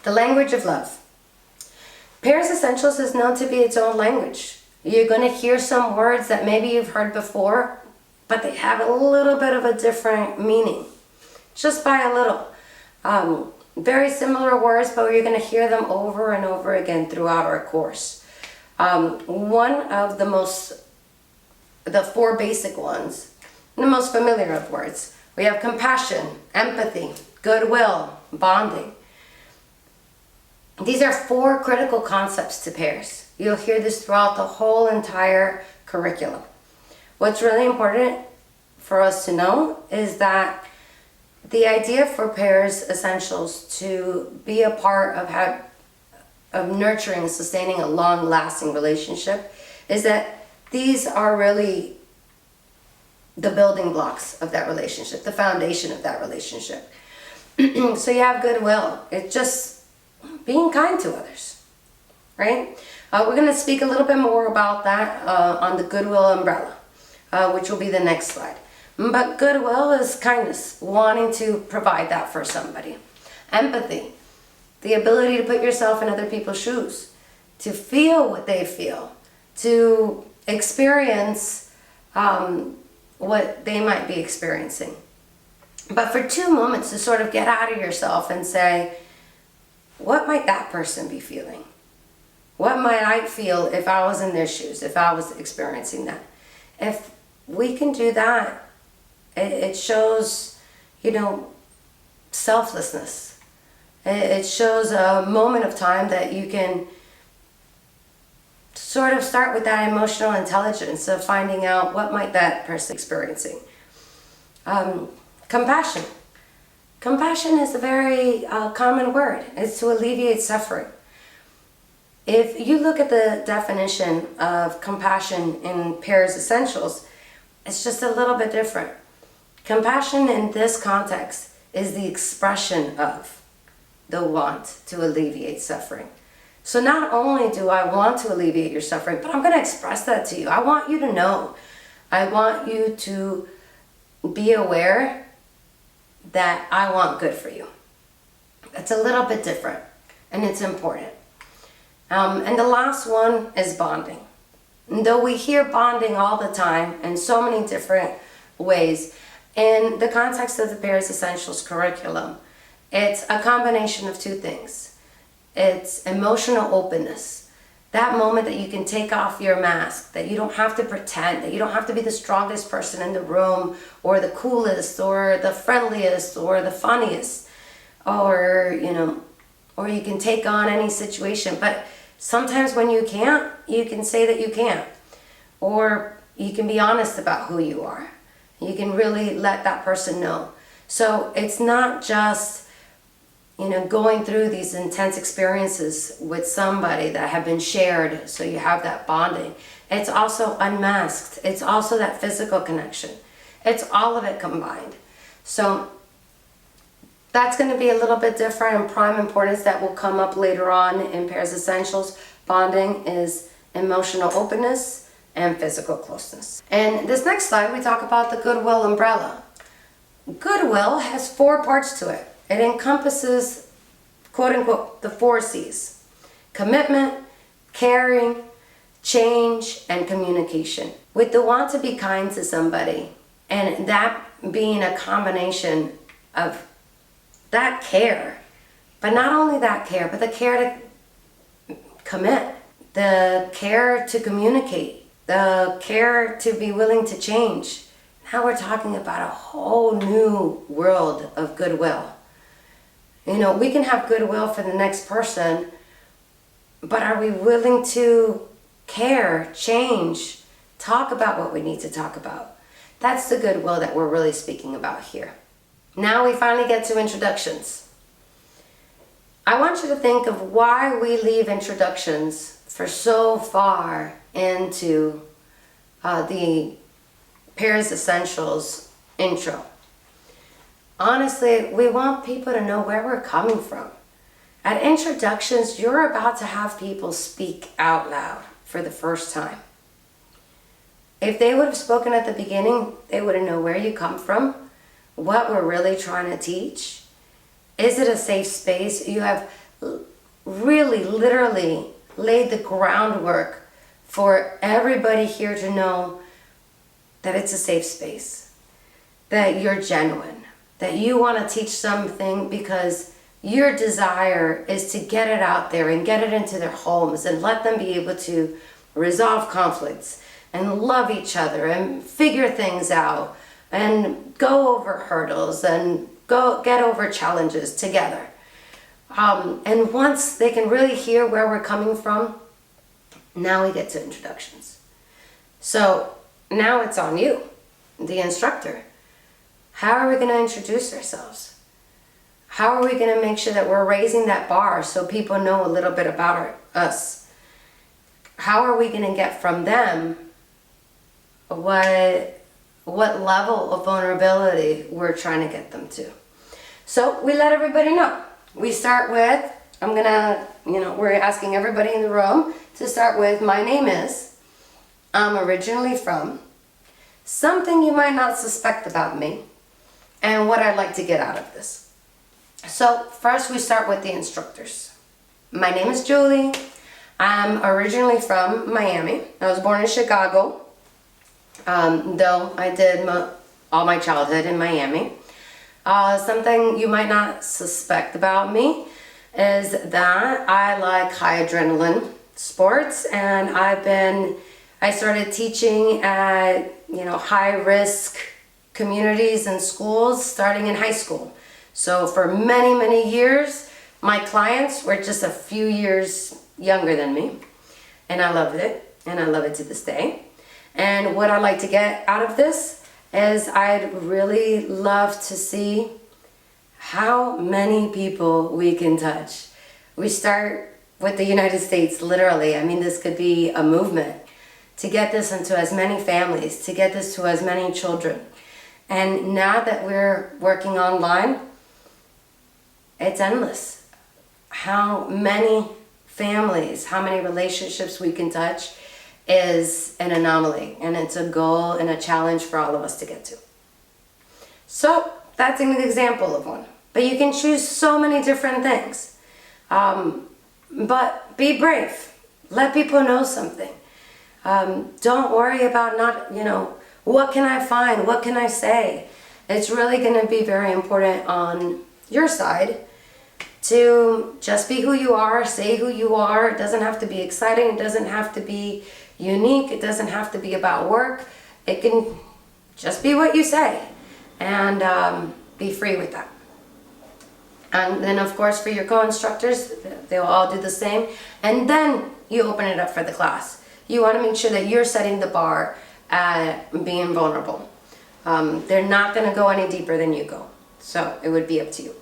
The language of love. Pairs Essentials is known to be its own language. You're going to hear some words that maybe you've heard before, but they have a little bit of a different meaning. Just by a little. Very similar words, but you're going to hear them over and over again throughout our course. One of the four basic ones, the most familiar of words, we have compassion, empathy, goodwill, bonding. These are four critical concepts to pairs. You'll hear this throughout the whole entire curriculum. What's really important for us to know is that the idea for Pairs Essentials to be a part of nurturing and sustaining a long-lasting relationship is that these are really the building blocks of that relationship, the foundation of that relationship. So you have goodwill. It's just being kind to others, right? We're going to speak a little bit more about that on the goodwill umbrella, which will be the next slide. But goodwill is kindness, wanting to provide that for somebody. Empathy, the ability to put yourself in other people's shoes, to feel what they feel, to experience what they might be experiencing. But for 2 moments to sort of get out of yourself and say, what might that person be feeling? What might I feel if I was in their shoes, if I was experiencing that? If we can do that, it shows, selflessness. It shows a moment of time that you can sort of start with that emotional intelligence of finding out what might that person experiencing. Compassion. Compassion is a very common word. It's to alleviate suffering. If you look at the definition of compassion in Pairs Essentials, it's just a little bit different. Compassion in this context is the expression of the want to alleviate suffering. So not only do I want to alleviate your suffering, but I'm going to express that to you. I want you to know. I want you to be aware that I want good for you. That's a little bit different, and it's important. And the last one is bonding. And though we hear bonding all the time in so many different ways, in the context of the Pairs Essentials curriculum, it's a combination of two things. It's emotional openness. That moment that you can take off your mask, that you don't have to pretend, that you don't have to be the strongest person in the room, or the coolest, or the friendliest, or the funniest, or you can take on any situation. But sometimes when you can't, you can say that you can't. Or you can be honest about who you are. You can really let that person know. So it's not just going through these intense experiences with somebody that have been shared, so you have that bonding. It's also unmasked. It's also that physical connection. It's all of it combined. So that's going to be a little bit different, and prime importance that will come up later on in Pairs Essentials. Bonding is emotional openness and physical closeness. And this next slide, we talk about the goodwill umbrella. Goodwill has 4 parts to it. It encompasses, quote unquote, the 4 C's: commitment, caring, change, and communication. With the want to be kind to somebody, and that being a combination of that care, but not only that care, but the care to commit, the care to communicate, the care to be willing to change. Now we're talking about a whole new world of goodwill. We can have goodwill for the next person, but are we willing to care, change, talk about what we need to talk about? That's the goodwill that we're really speaking about here. Now we finally get to introductions. I want you to think of why we leave introductions for so far into the Pairs Essentials intro. Honestly, we want people to know where we're coming from. At introductions, you're about to have people speak out loud for the first time. If they would have spoken at the beginning, they would have known where you come from, what we're really trying to teach. Is it a safe space? You have really literally laid the groundwork for everybody here to know that it's a safe space, that you're genuine, that you want to teach something because your desire is to get it out there and get it into their homes and let them be able to resolve conflicts and love each other and figure things out and go over hurdles and go get over challenges together. And once they can really hear where we're coming from, now we get to introductions. So now it's on you, the instructor. How are we going to introduce ourselves? How are we going to make sure that we're raising that bar so people know a little bit about us? How are we going to get from them what level of vulnerability we're trying to get them to? So we let everybody know. We start with, we're asking everybody in the room to start with, my name is, I'm originally from, something you might not suspect about me, and what I'd like to get out of this. So first we start with the instructors. My name is Julie. I'm originally from Miami. I was born in Chicago, though I did all my childhood in Miami. Something you might not suspect about me is that I like high adrenaline sports, and I started teaching at high risk communities and schools starting in high school. So for many years my clients were just a few years younger than me, and I loved it, and I love it to this day. And what I like to get out of this is I'd really love to see how many people we can touch. We start with the United States, literally. I mean, this could be a movement to get this into as many families, to get this to as many children. And now that we're working online, it's endless. How many families, how many relationships we can touch is an anomaly, and it's a goal and a challenge for all of us to get to. So that's an example of one. But you can choose so many different things. But be brave. Let people know something. Don't worry about what can I find? What can I say? It's really going to be very important on your side to just be who you are, say who you are. It doesn't have to be exciting. It doesn't have to be unique. It doesn't have to be about work. It can just be what you say, and be free with that. And then of course for your co-instructors, they'll all do the same. And then you open it up for the class. You want to make sure that you're setting the bar at being vulnerable. They're not going to go any deeper than you go. So it would be up to you.